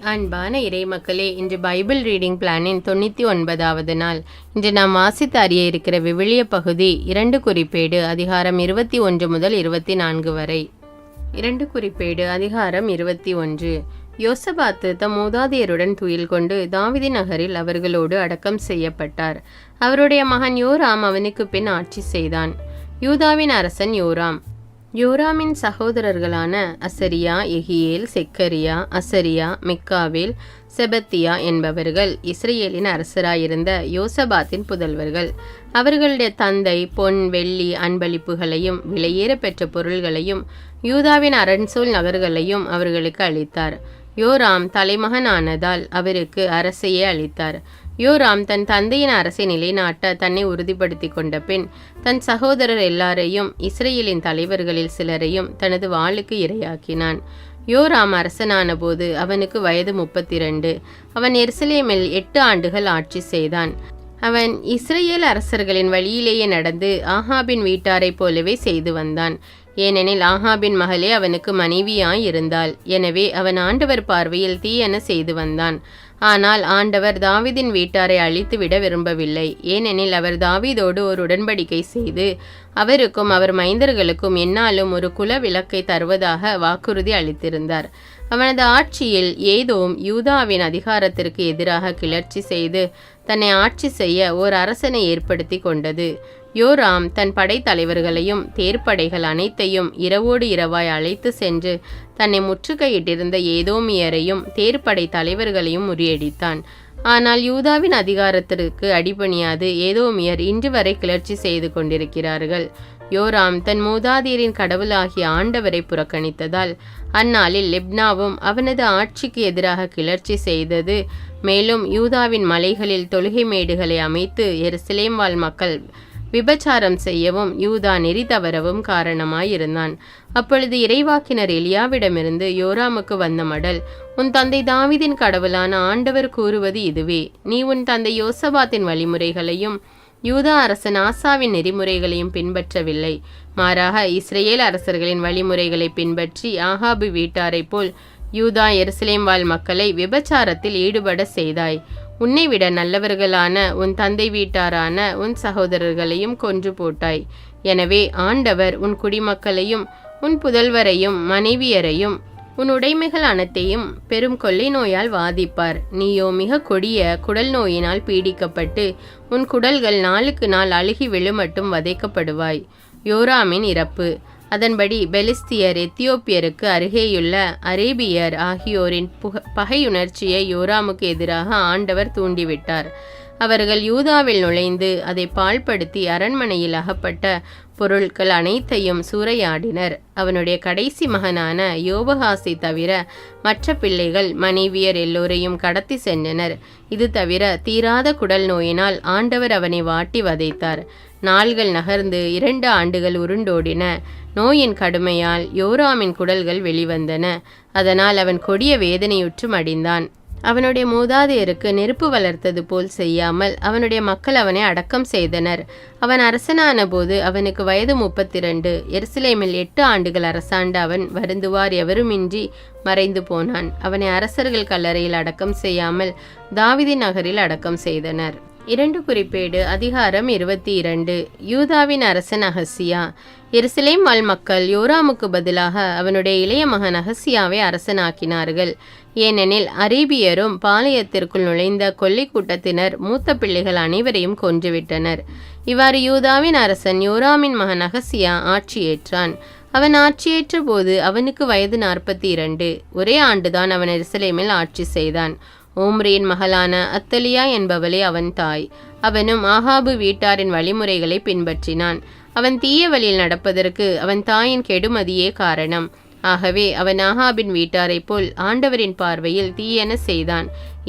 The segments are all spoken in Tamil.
அன்பான இறைமக்களே, இன்று பைபிள் ரீடிங் பிளானின் 99வது நாள். இன்று நாம் வாசித்து அறிய இருக்கிற விவிலிய பகுதி 2 குறிப்பேடு அதிகாரம் 21 முதல் 24 வரை. 2 குறிப்பேடு அதிகாரம் 21. யோசபாத்து தம் மூதாதையருடன் துயில் கொண்டு தாவீது நகரில் அவர்களோடு அடக்கம் செய்யப்பட்டார். அவருடைய மகன் யோராம் அவனுக்கு பின் ஆட்சி செய்தான். யூதாவின் அரசன் யோராம். யோராமின் சகோதரர்களான அசரியா, எகியேல், செக்கரியா, அசரியா, மிக்காவேல், செபத்தியா என்பவர்கள் இஸ்ரேலின் அரசராயிருந்த யோசபாத்தின் புதல்வர்கள். அவர்களுடைய தந்தை பொன் வெள்ளி அன்பளிப்புகளையும் விலையேற பெற்ற பொருள்களையும் யூதாவின் அரண்சூல் நகர்களையும் அவர்களுக்கு அளித்தார். யோராம் தலைமகனானதால் அவருக்கு அரசையே அளித்தார். யோராம் தன் தந்தையின் அரசை நிலைநாட்ட தன்னை உறுதிப்படுத்தி கொண்ட பின் தன் சகோதரர் எல்லாரையும் இஸ்ரேலின் தலைவர்களில் சிலரையும் தனது வாளுக்கு இரையாக்கினான். யோராம் அரசனான போது அவனுக்கு வயது 32. அவன் எருசலேமில் 8 ஆண்டுகள் ஆட்சி செய்தான். அவன் இஸ்ரேல் அரசர்களின் வழியிலேயே நடந்து ஆகாபின் வீட்டாரைப் போலவே செய்து வந்தான். ஏனெனில் ஆகாபின் மகளே அவனுக்கு மனைவியாய் இருந்தாள். எனவே அவன் ஆண்டவர் பார்வையில் தீயென செய்து வந்தான். ஆனால் ஆண்டவர் தாவீதின் வீட்டாரை அழித்துவிட விரும்பவில்லை. ஏனெனில் அவர் தாவீதோடு ஒரு உடன்படிக்கை செய்து அவருக்கும் அவர் மைந்தர்களுக்கும் எந்நாளும் ஒரு குல விளக்கை தருவதாக வாக்குறுதி அளித்திருந்தார். அவனது ஆட்சியில் ஏதோம் யூதாவின் அதிகாரத்திற்கு எதிராக கிளர்ச்சி செய்து தன்னை ஆட்சி செய்ய ஓர் அரசனை ஏற்படுத்தி கொண்டது. யோராம் தன் படைத்தலைவர்களையும் தேர்ப்படைகள் அனைத்தையும் இரவோடு இரவாய் அழைத்து சென்று தன்னை முற்றுகையிட்டிருந்த ஏதோமியரையும் தேர்ப்படை தலைவர்களையும் முறியடித்தான். ஆனால் யூதாவின் அதிகாரத்திற்கு அடிபணியாது ஏதோமியர் இன்று வரை கிளர்ச்சி செய்து கொண்டிருக்கிறார்கள். யோராம் தன் மூதாதையரின் கடவுளாகிய ஆண்டவரை புறக்கணித்ததால் அந்நாளில் லெப்னாவும் அவனது ஆட்சிக்கு எதிராக கிளர்ச்சி செய்தது. மேலும் யூதாவின் மலைகளில் தொழுகை மேடுகளை அமைத்து எருசலேம் வாழ் மக்கள் விபச்சாரம் செய்யவும் யூதா நெறி தவறவும் காரணமாயிருந்தான். அப்பொழுது இறைவாக்கினர் எலியாவிடமிருந்து யோராமுக்கு வந்த மடல், உன் தந்தை தாவீதின் கடவுளான ஆண்டவர் கூறுவது இதுவே: நீ உன் தந்தை யோசபாத்தின் வழிமுறைகளையும் யூதா அரசன் ஆசாவின் நெறிமுறைகளையும் பின்பற்றவில்லை. மாறாக இஸ்ரேல் அரசர்களின் வழிமுறைகளை பின்பற்றி ஆகாபு வீட்டாரை போல் யூதா எருசலேம் வாழ் மக்களை விபச்சாரத்தில் ஈடுபட செய்தாய். உன்னை விட நல்லவர்களான உன் தந்தை வீட்டாரான உன் சகோதரர்களையும் கொன்று போட்டாய். எனவே ஆண்டவர் உன் குடிமக்களையும் உன் புதல்வரையும் மனைவியரையும் உன் உடைமைகள் அனைத்தையும் பெரும் கொள்ளை நோயால் வாதிப்பார். நீயோ மிக கொடிய குடல் நோயினால் பீடிக்கப்பட்டு உன் குடல்கள் நாளுக்கு நாள் அழுகி விழுமட்டும் வதைக்கப்படுவாய். யோராமின் இறப்பு. அதன்படி பெலிஸ்தியர் எத்தியோப்பியருக்கு அருகேயுள்ள அரேபியர் ஆகியோரின் பகையுணர்ச்சியை யோராமுக்கு எதிராக ஆண்டவர் தூண்டிவிட்டார். அவர்கள் யூதாவில் நுழைந்து அதை பாழ்படுத்தி அரண்மனையில் அகப்பட்ட பொருட்கள் அனைத்தையும் சூறையாடினர். அவனுடைய கடைசி மகனான யோபகாசை தவிர மற்ற பிள்ளைகள் மனைவியர் எல்லோரையும் கடத்தி சென்றனர். இது தவிர தீராத குடல் நோயினால் ஆண்டவர் அவனை வாட்டி வதைத்தார். நாள்கள் நகர்ந்து 2 ஆண்டுகள் உருண்டோடின. நோயின் கடுமையால் யோராமின் குடல்கள் வெளிவந்தன. அதனால் அவன் கொடிய வேதனையுற்று மடிந்தான். அவனுடைய மூதாதையருக்கு நெருப்பு வளர்த்தது போல் செய்யாமல் அவனுடைய மக்கள் அவனை அடக்கம் செய்தனர். அவன் அரசனான போது அவனுக்கு வயது 32. எருசலேமில் 8 ஆண்டுகள் அரசாண்ட அவன் வருந்துவார் எவருமின்றி மறைந்து போனான். அவனை அரசர்கள் கல்லறையில் அடக்கம் செய்யாமல் தாவீதின் நகரில் அடக்கம் செய்தனர். 2 குறிப்பேடு அதிகாரம் 22. யூதாவின் அரசன் அகசியா. எருசலேம் வாழ் மக்கள் யோராமுக்கு பதிலாக அவனுடைய இளைய மகன் அகசியாவை அரசனாக்கினார்கள். ஏனெனில் அரேபியரும் பாளையத்திற்குள் நுழைந்த கொள்ளை கூட்டத்தினர் மூத்த பிள்ளைகள் அனைவரையும் கொன்றுவிட்டனர். இவ்வாறு யூதாவின் அரசன் யோராமின் மகன் அகசியா ஆட்சியேற்றான். அவன் ஆட்சியேற்ற போது அவனுக்கு வயது 42. ஒரே ஆண்டுதான் அவன் எருசலேமில் ஆட்சி செய்தான். ஓம்ரியின் மகளான அத்தலியா என்பவளே அவன் தாய். அவனும் ஆகாபு வீட்டாரின் வழிமுறைகளை பின்பற்றினான். அவன் தீய வழியில் நடப்பதற்கு அவன் தாயின் கெடுமதியே காரணம். ஆகவே அவன் ஆகாபின் வீட்டாரை போல் ஆண்டவரின் பார்வையில் தீயென செய்தான்.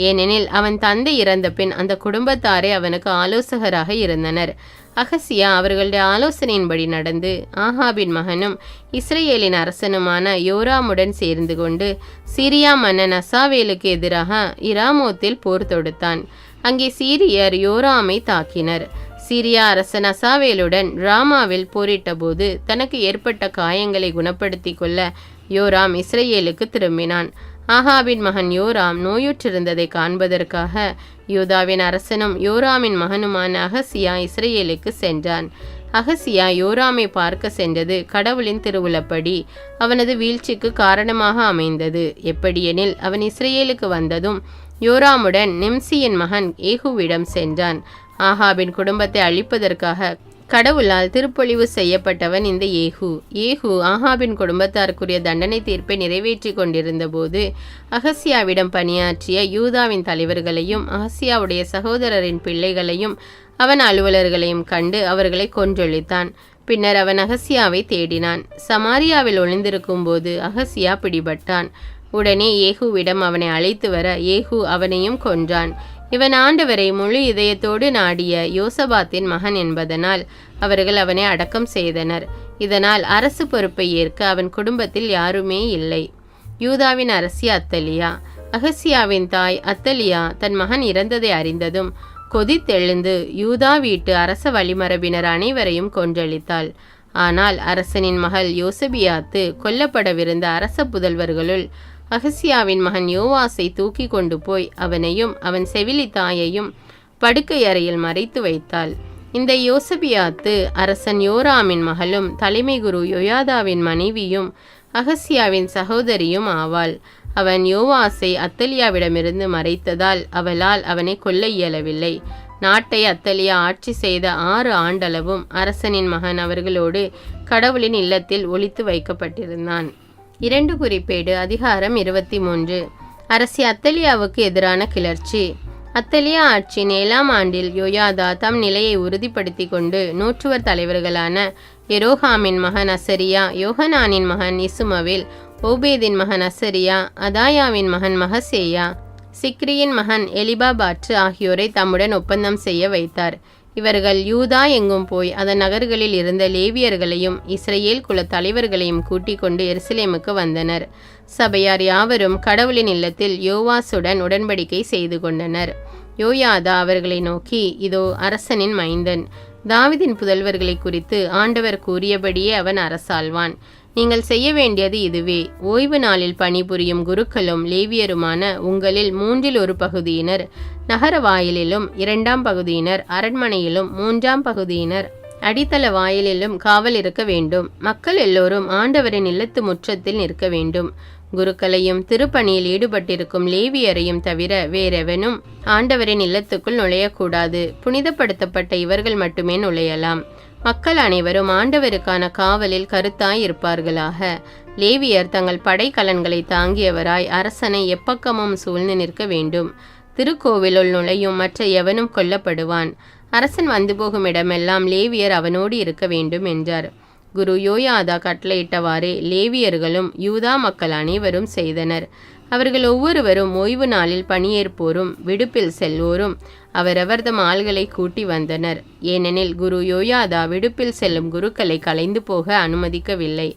ஏனெனில் அவன் தந்தை இறந்த பின் அந்த குடும்பத்தாரே அவனுக்கு ஆலோசகராக இருந்தனர். அகசியா அவர்களுடைய ஆலோசனையின்படி நடந்து ஆகாபின் மகனும் இஸ்ரேலின் அரசனுமான யோராமுடன் சேர்ந்து கொண்டு சீரியா மன்னன் அசாவேலுக்கு எதிராக இராமோத்தில் போர் தொடுத்தான். அங்கே சீரியர் யோராமை தாக்கினர். சீரியா அரசன் அசாவேலுடன் ராமாவில் போரிட்ட போது தனக்கு ஏற்பட்ட காயங்களை குணப்படுத்தி கொள்ள யோராம் இஸ்ரேலுக்கு திரும்பினான். ஆகாபின் மகன் யோராம் நோயுற்றிருந்ததை காண்பதற்காக யூதாவின் அரசனும் யோராமின் மகனுமான அகசியா இஸ்ரேலுக்கு சென்றான். அகசியா யோராமை பார்க்க சென்றது கடவுளின் திருவுளப்படி அவனது வீழ்ச்சிக்கு காரணமாக அமைந்தது. எப்படியெனில் அவன் இஸ்ரேலுக்கு வந்ததும் யோராமுடன் நிம்சியின் மகன் ஏகுவிடம் சென்றான். ஆகாபின் குடும்பத்தை அழிப்பதற்காக கடவுளால் திருப்பொழிவு செய்யப்பட்டவன் இந்த ஏகு ஆகாபின் குடும்பத்தாருக்குரிய தண்டனை தீர்ப்பை நிறைவேற்றி கொண்டிருந்த போது அகசியாவிடம் பணியாற்றிய யூதாவின் தலைவர்களையும் அகசியாவுடைய சகோதரரின் பிள்ளைகளையும் அவன் அலுவலர்களையும் கண்டு அவர்களை கொன்றொழித்தான். பின்னர் அவன் அகசியாவை தேடினான். சமாரியாவில் ஒளிந்திருக்கும் போது அகசியா பிடிபட்டான். உடனே ஏகுவிடம் அவனை அழைத்து வர ஏகு அவனையும் கொன்றான். இவன் ஆண்டவரை முழு இதயத்தோடு நாடிய யோசபாத்தின் மகன் என்பதனால் அவர்கள் அவனை அடக்கம் செய்தனர். இதனால் அரசு பொறுப்பை ஏற்க அவன் குடும்பத்தில் யாருமே இல்லை. யூதாவின் அரசி அத்தலியா. அகசியாவின் தாய் அத்தலியா தன் மகன் இறந்ததை அறிந்ததும் கொதித்தெழுந்து யூதா வீட்டு அரச வழிமரபினர் அனைவரையும் கொன்றளித்தாள். ஆனால் அரசனின் மகள் யோசபியாத்து கொல்லப்படவிருந்த அரச புதல்வர்களுள் அகசியாவின் மகன் யோவாசை தூக்கி கொண்டு போய் அவனையும் அவன் செவிலி தாயையும் படுக்கை அறையில் மறைத்து வைத்தாள். இந்த யோசபியாத்து அரசன் யோராமின் மகளும் தலைமை குரு யோயாதாவின் மனைவியும் அகசியாவின் சகோதரியும் ஆவாள். அவன் யோவாசை அத்தலியாவிடமிருந்து மறைத்ததால் அவளால் அவனை கொல்ல இயலவில்லை. நாட்டை அத்தலியா ஆட்சி செய்த 6 ஆண்டளவும் அரசனின் மகன் அவர்களோடு கடவுளின் இல்லத்தில் ஒளித்து வைக்கப்பட்டிருந்தான். 2 குறிப்பேடு அதிகாரம் 23. அரசி அத்தலியாவுக்கு எதிரான கிளர்ச்சி. அத்தலியா ஆட்சியின் 7ஆம் ஆண்டில் யோயாதா தம் நிலையை உறுதிப்படுத்தி கொண்டு நூற்றுவர் தலைவர்களான எரோகாமின் மகன் அசரியா, யோகனானின் மகன் இசுமவேல், ஓபேதின் மகன் அசரியா, அதாயாவின் மகன் மகசேயா, சிக்ரியின் மகன் எலிபாபாற்று ஆகியோரை தம்முடன் ஒப்பந்தம் செய்ய வைத்தார். இவர்கள் யூதா எங்கும் போய் அதன் நகர்களில் இருந்த லேவியர்களையும் இஸ்ரேல் குல தலைவர்களையும் கூட்டிக் கொண்டு எருசலேமுக்கு வந்தனர். சபையார் யாவரும் கடவுளின் இல்லத்தில் யோவாசுடன் உடன்படிக்கை செய்து கொண்டனர். யோயாதா அவர்களை நோக்கி, இதோ அரசனின் மைந்தன், தாவிதின் புதல்வர்களை குறித்து ஆண்டவர் கூறியபடியே அவன் அரசாள்வான். நீங்கள் செய்ய வேண்டியது இதுவே: ஓய்வு நாளில் பணிபுரியும் குருக்களும் லேவியருமான உங்களில் 1/3 பகுதியினர் நகர வாயிலிலும், 2ஆம் பகுதியினர் அரண்மனையிலும், 3ஆம் பகுதியினர் அடித்தள வாயிலிலும் காவல் இருக்க வேண்டும். மக்கள் எல்லோரும் ஆண்டவரின் இல்லத்து முற்றத்தில் நிற்க வேண்டும். குருக்களையும் திருப்பணியில் ஈடுபட்டிருக்கும் லேவியரையும் தவிர வேறெவனும் ஆண்டவரின் இல்லத்துக்குள் நுழையக்கூடாது. புனிதப்படுத்தப்பட்ட இவர்கள் மட்டுமே நுழையலாம். மக்கள் அனைவரும் ஆண்டவருக்கான காவலில் கருத்தாய் இருப்பார்களாக. லேவியர் தங்கள் படைக்கலன்களை தாங்கியவராய் அரசனை எப்பக்கமும் சூழ்ந்து நிற்க வேண்டும். திருக்கோவிலுள் நுழையும் மற்ற எவனும் கொல்லப்படுவான். அரசன் வந்து போகும் இடமெல்லாம் லேவியர் அவனோடு இருக்க வேண்டும் என்றார். குரு யோயாதா கட்டளையிட்டவாறே லேவியர்களும் யூதா மக்கள் அனைவரும் செய்தனர். அவர்கள் ஒவ்வொருவரும் ஓய்வு நாளில் பணியேற்போரும் விடுப்பில் செல்வோரும் அவரவர் தம் ஆள்களை கூட்டி வந்தனர். ஏனெனில் குரு யோயாதா விடுப்பில் செல்லும் குருக்களை கலைந்து போக அனுமதிக்கவில்லை.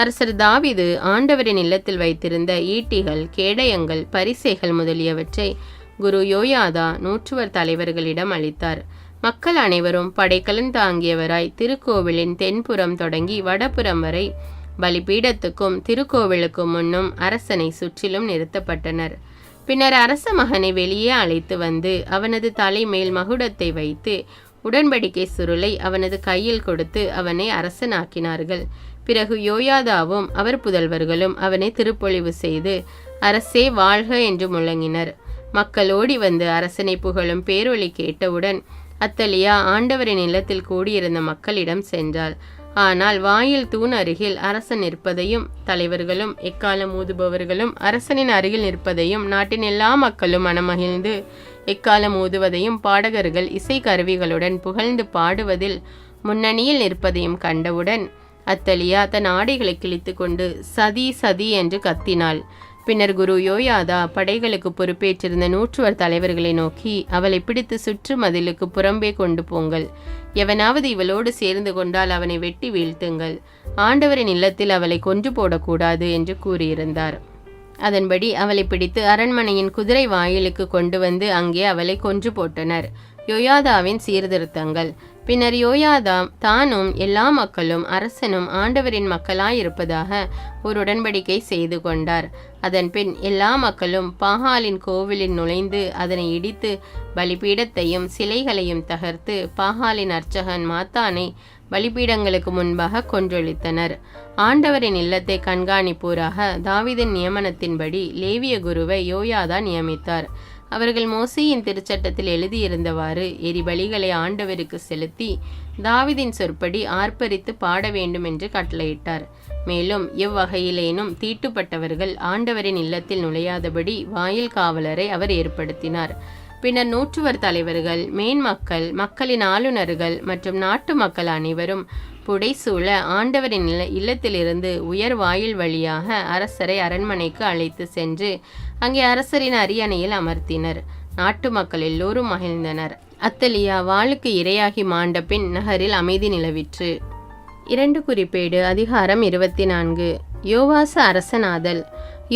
அரசர் தாவீது ஆண்டவரின் இல்லத்தில் வைத்திருந்த ஈட்டிகள், கேடயங்கள், பரிசைகள் முதலியவற்றை குரு யோயாதா நூற்றுவர் தலைவர்களிடம் அளித்தார். மக்கள் அனைவரும் படைக்கலன் தாங்கியவராய் திருக்கோவிலின் தென்புறம் தொடங்கி வடபுறம் வரை பலிபீடத்துக்கும் திருக்கோவிலுக்கும் முன்னும் அரசனை சுற்றிலும் நிறுத்தப்பட்டனர். பின்னர் அரச மகனை வெளியே அழைத்து வந்து அவனது தலைமேல் மகுடத்தை வைத்து உடன்படிக்கை சுருளை அவனது கையில் கொடுத்து அவனை அரசனாக்கினார்கள். பிறகு யோயாதாவும் அவர் புதல்வர்களும் அவனை திருப்பொழிவு செய்து, அரசே வாழ்க என்று முழங்கினர். மக்கள் ஓடி வந்து அரசனை புகழும் பேரொலி கேட்டவுடன் அத்தலியா ஆண்டவரின் இல்லத்தில் கூடியிருந்த மக்களிடம் சென்றாள். ஆனால் வாயில் தூண் அருகில் அரசன் நிற்பதையும் தலைவர்களும் எக்காலம் ஊதுபவர்களும் அரசனின் அருகில் நிற்பதையும் நாட்டின் எல்லா மக்களும் மனமகிழ்ந்து எக்காலம் ஊதுவதையும் பாடகர்கள் இசை கருவிகளுடன் புகழ்ந்து பாடுவதில் முன்னணியில் நிற்பதையும் கண்டவுடன் அத்தலியா தன் ஆடைகளை கிழித்து கொண்டு சதி சதி என்று கத்தினாள். பின்னர் குரு யோயாதா படைகளுக்கு பொறுப்பேற்றிருந்த நூற்றுவர் தலைவர்களை நோக்கி, அவளை பிடித்து சுற்று மதிலுக்கு புறம்பே கொண்டு போங்கள். எவனாவது இவளோடு சேர்ந்து கொண்டால் அவனை வெட்டி வீழ்த்துங்கள். ஆண்டவரின் இல்லத்தில் அவளை கொன்று போடக்கூடாது என்று கூறியிருந்தார். அதன்படி அவளை பிடித்து அரண்மனையின் குதிரை வாயிலுக்கு கொண்டு வந்து அங்கே அவளை கொன்று போட்டனர். யோயாதாவின் சீர்திருத்தங்கள். பின்னர் யோயாதாம் தானும் எல்லா மக்களும் அரசனும் ஆண்டவரின் மக்களாயிருப்பதாக ஒரு உடன்படிக்கை செய்து கொண்டார். அதன்பின் எல்லா மக்களும் பாகாலின் கோவிலில் நுழைந்து அதனை இடித்து பலிபீடத்தையும் சிலைகளையும் தகர்த்து பாகாலின் அர்ச்சகன் மாத்தானை பலிபீடங்களுக்கு முன்பாக கொன்றொழித்தனர். ஆண்டவரின் இல்லத்தை கண்காணிப்போராக தாவீதின் நியமனத்தின்படி லேவிய குருவை யோயாதா நியமித்தார். அவர்கள் மோசேயின் திருச்சட்டத்தில் எழுதியிருந்தவாறு எரிபலிகளை ஆண்டவருக்கு செலுத்தி தாவீதின் சொற்படி ஆர்ப்பரித்து பாட வேண்டும் என்று கட்டளையிட்டார். மேலும் எவ்வகையிலேனும் தீட்டுப்பட்டவர்கள் ஆண்டவரின் இல்லத்தில் நுழையாதபடி வாயில் காவலரை அவர் ஏற்படுத்தினார். பின்னர் நூற்றுவர் தலைவர்கள், மேன்மக்கள், மக்களின் ஆளுநர்கள் மற்றும் நாட்டு மக்கள் அனைவரும் புடைசூழ ஆண்டவரின் இல்லத்திலிருந்து உயர் வாயில் வழியாக அரசரை அரண்மனைக்கு அழைத்து சென்று அங்கே அரசரின் அரியணையில் அமர்த்தினர். நாட்டு மக்கள் எல்லோரும் மகிழ்ந்தனர். அத்தலியா வாளுக்கு இரையாகி மாண்ட பின் நகரில் அமைதி நிலவிற்று. 2 குறிப்பேடு அதிகாரம் 24. யோவாசு அரசனாதல்.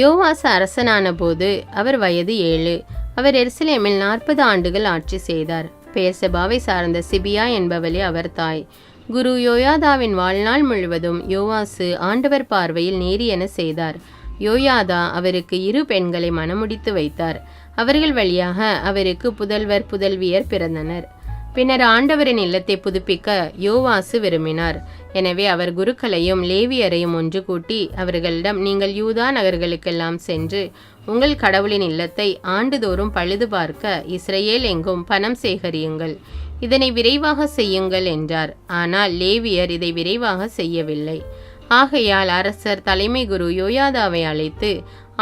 யோவாசு அரசனான போது அவர் வயது 7. அவர் எருசலேமில் 40 ஆண்டுகள் ஆட்சி செய்தார். பெயர்செபாவை சார்ந்த சிபியா என்பவளே அவர் தாய். குரு யோயாதாவின் வாழ்நாள் முழுவதும் யோவாசு ஆண்டவர் பார்வையில் நேரியென செய்தார். யோயாதா அவருக்கு 2 பெண்களை மணமுடித்து வைத்தார். அவர்கள் வழியாக அவருக்கு புதல்வர் புதல்வியர் பிறந்தனர். பின்னர் ஆண்டவரின் இல்லத்தை புதுப்பிக்க யோவாசு விரும்பினார். எனவே அவர் குருக்களையும் லேவியரையும் ஒன்று கூட்டி அவர்களிடம், நீங்கள் யூதா நகர்களுக்கெல்லாம் சென்று உங்கள் கடவுளின் இல்லத்தை ஆண்டுதோறும் பழுது பார்க்க இஸ்ரேல் எங்கும் பணம் சேகரியுங்கள், இதனை விரைவாக செய்யுங்கள் என்றார். ஆனால் லேவியர் இதை விரைவாக செய்யவில்லை. ஆகையால் அரசர் தலைமை குரு யோயாதாவை அழைத்து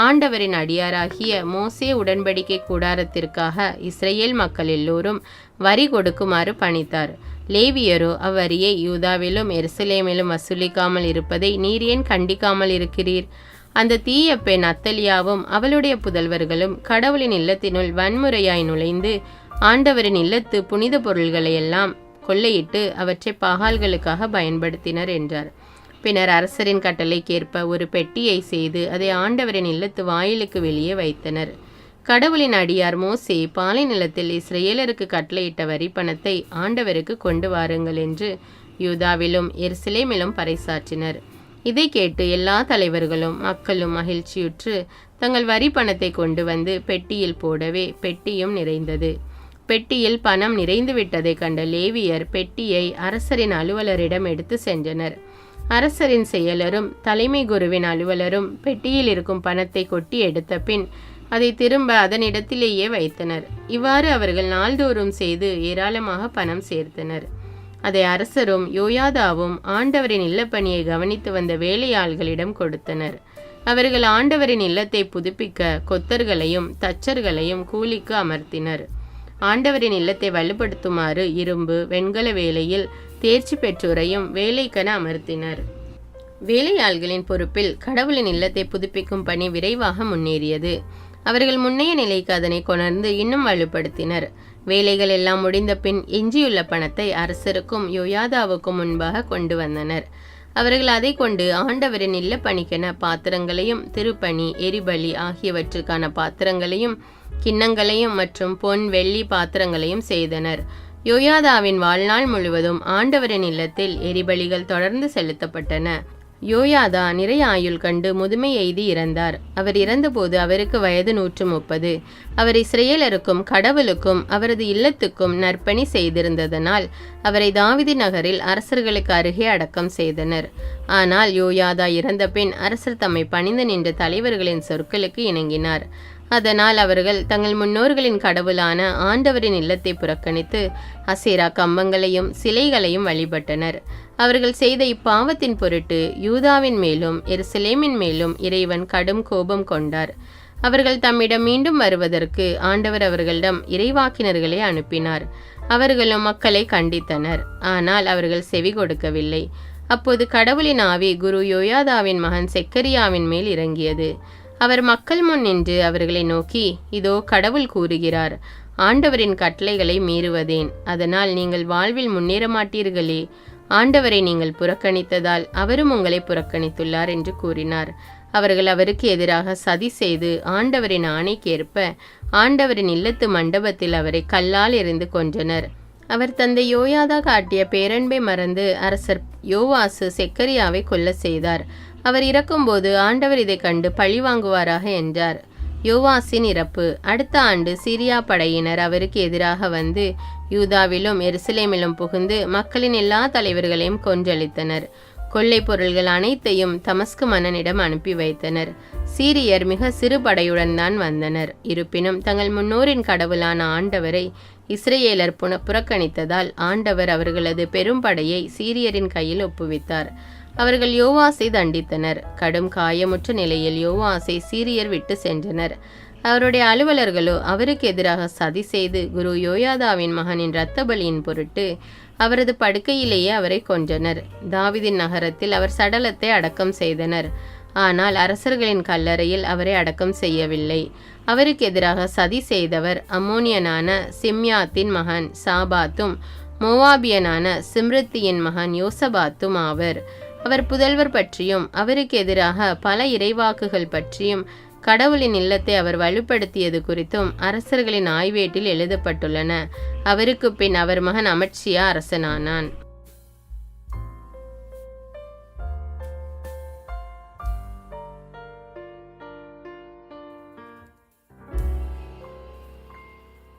ஆண்டவரின் அடியாராகிய மோசே உடன்படிக்கை கூடாரத்திற்காக இஸ்ரேல் மக்கள் எல்லோரும் வரி கொடுக்குமாறு பணித்தார். லேவியரோ அவ்வரியை யூதாவிலும் எருசலேமிலும் வசூலிக்காமல் இருப்பதை நீர் ஏன் கண்டிக்காமல் இருக்கிறீர்? அந்த தீய பெண் அத்தலியாவும் அவளுடைய புதல்வர்களும் கடவுளின் இல்லத்தினுள் வன்முறையாய் நுழைந்து ஆண்டவரின் இல்லத்து புனித பொருள்களையெல்லாம் கொள்ளையிட்டு அவற்றை பாகால்களுக்காக பயன்படுத்தினர் என்றார். பின்னர் அரசரின் கட்டளைக்கேற்ப ஒரு பெட்டியை செய்து அதை ஆண்டவரின் இல்லத்து வாயிலுக்கு வெளியே வைத்தனர். கடவுளின் அடியார் மோசே பாலை நிலத்தில் இஸ்ரேலருக்கு கட்டளையிட்ட வரி பணத்தை ஆண்டவருக்கு கொண்டு வாருங்கள் என்று யூதாவிலும் எருசலேமிலும் பறைசாற்றினர். இதை கேட்டு எல்லா தலைவர்களும் மக்களும் மகிழ்ச்சியுற்று தங்கள் வரி பணத்தை கொண்டு வந்து பெட்டியில் போடவே பெட்டியும் நிறைந்தது. பெட்டியில் பணம் நிறைந்து விட்டதை கண்ட லேவியர் பெட்டியை அரசரின் அலுவலரிடம் எடுத்து சென்றனர். அரசரின் செயலரும் தலைமை குருவின் அலுவலரும் பெட்டியில் இருக்கும் பணத்தை கொட்டி எடுத்த பின் அதை திரும்ப அதனிடத்திலேயே வைத்தனர். இவ்வாறு அவர்கள் நாள்தோறும் செய்து ஏராளமாக பணம் சேர்த்தனர். அதை அரசரும் யோயாதாவும் ஆண்டவரின் இல்லப்பணியை கவனித்து வந்த வேலையாள்களிடம் கொடுத்தனர். அவர்கள் ஆண்டவரின் இல்லத்தை புதுப்பிக்க கொத்தர்களையும் தச்சர்களையும் கூலிக்கு அமர்த்தினர். ஆண்டவரின் இல்லத்தை வலுப்படுத்துமாறு இரும்பு வெண்கல வேலையில் தேர்ச்சி பெற்றோரையும் வேலைக்கென அமர்த்தினர். வேலையாள்களின் பொறுப்பில் கடவுளின் இல்லத்தை புதுப்பிக்கும் பணி விரைவாக முன்னேறியது. அவர்கள் முன்னைய நிலைக்கு அதனை கொணர்ந்து இன்னும் வலுப்படுத்தினர். வேலைகள் எல்லாம் முடிந்த பின் எஞ்சியுள்ள பணத்தை அரசருக்கும் யோயாதாவுக்கும் முன்பாக கொண்டு வந்தனர். அவர்கள் அதை கொண்டு ஆண்டவரின் இல்ல பணிக்கென பாத்திரங்களையும் திருப்பணி எரிபலி ஆகியவற்றுக்கான பாத்திரங்களையும் கிண்ணங்களையும் மற்றும் பொன் வெள்ளி பாத்திரங்களையும் செய்தனர். யோயாதாவின் வாழ்நாள் முழுவதும் ஆண்டவரின் இல்லத்தில் எரிபலிகள் தொடர்ந்து செலுத்தப்பட்டன. யோயாதா நிறைய ஆயுள் கண்டு முதுமை எய்தி இறந்தார். அவர் இறந்தபோது அவருக்கு வயது 130. அவர் இஸ்ரேலருக்கும் கடவுளுக்கும் அவரது இல்லத்துக்கும் நற்பணி செய்திருந்ததனால் அவரை தாவீது நகரில் அரசர்களுக்கு அருகே அடக்கம் செய்தனர். ஆனால் யோயாதா இறந்த பின் அரசர் தம்மை பணிந்து நின்ற தலைவர்களின் சொற்களுக்கு இணங்கினார். அதனால் அவர்கள் தங்கள் முன்னோர்களின் கடவுளான ஆண்டவரின் இல்லத்தை புறக்கணித்து அசேரா கம்பங்களையும் சிலைகளையும் வழிபட்டனர். அவர்கள் செய்த இப்பாவத்தின் பொருட்டு யூதாவின் மேலும் எருசலேமின் மேலும் இறைவன் கடும் கோபம் கொண்டார். அவர்கள் தம்மிடம் மீண்டும் வருவதற்கு ஆண்டவர் அவர்களிடம் இறைவாக்கினர்களை அனுப்பினார். அவர்களும் மக்களை கண்டித்தனர். ஆனால் அவர்கள் செவி கொடுக்கவில்லை. அப்போது கடவுளின் ஆவி குரு யோயாதாவின் மகன் செக்கரியாவின் மேல் இறங்கியது. அவர் மக்கள் முன் நின்று அவர்களை நோக்கி, இதோ கடவுள் கூறுகிறார், ஆண்டவரின் கட்டளைகளை மீறுவதேன்? அதனால் நீங்கள் வாழ்வில் முன்னேற மாட்டீர்களே. ஆண்டவரை நீங்கள் புறக்கணித்ததால் அவரும் உங்களை புறக்கணித்துள்ளார் என்று கூறினார். அவர்கள் அவருக்கு எதிராக சதி செய்து ஆண்டவரின் ஆணைக்கேற்ப ஆண்டவரின் இல்லத்து மண்டபத்தில் அவரை கல்லால் எறிந்து கொன்றனர். அவர் தந்தை யோயாதா காட்டிய பேரன்பை மறந்து அரசர் யோவாசு செக்கரியாவை கொல்ல செய்தார். அவர் இறக்கும்போது ஆண்டவர் இதை கண்டு பழி வாங்குவாராக என்றார். யோவாசின் இறப்பு. அடுத்த ஆண்டு சீரியா படையினர் அவருக்கு எதிராக வந்து யூதாவிலும் எருசலேமிலும் புகுந்து மக்களின் எல்லா தலைவர்களையும் கொன்றளித்தனர். கொள்ளை பொருள்கள் அனைத்தையும் தமஸ்கு மன்னனிடம் அனுப்பி வைத்தனர். சீரியர் மிக சிறு படையுடன் தான் வந்தனர். இருப்பினும் தங்கள் முன்னோரின் கடவுளான ஆண்டவரை இஸ்ரேலர் புறக்கணித்ததால் ஆண்டவர் அவர்களது பெரும் படையை சீரியரின் கையில் ஒப்புவித்தார். அவர்கள் யோவாசை தண்டித்தனர். கடும் காயமுற்ற நிலையில் யோவாசை சீரியர் விட்டு சென்றனர். அவருடைய அலுவலர்களோ அவருக்கு எதிராக சதி செய்து குரு யோயாதாவின் மகனின் இரத்த பலியின் பொருட்டு அவரது படுக்கையிலேயே அவரை கொன்றனர். தாவீதின் நகரத்தில் அவர் சடலத்தை அடக்கம் செய்தனர். ஆனால் அரசர்களின் கல்லறையில் அவரை அடக்கம் செய்யவில்லை. அவருக்கு எதிராக சதி செய்தவர் அம்மோனியனான சிம்யாத்தின் மகன் சாபாத்தும் மோவாபியனான சிம்ருத்தியின் மகன் யோசபாத்தும் ஆவர். அவர் புதல்வர் பற்றியும் அவருக்கு எதிராக பல இறைவாக்குகள் பற்றியும் கடவுளின் இல்லத்தை அவர் வலுப்படுத்தியது குறித்தும் அரசர்களின் ஆய்வேட்டில் எழுதப்பட்டுள்ளன. அவருக்கு பின் அவர் மகன் அமட்சியா அரசனானான்.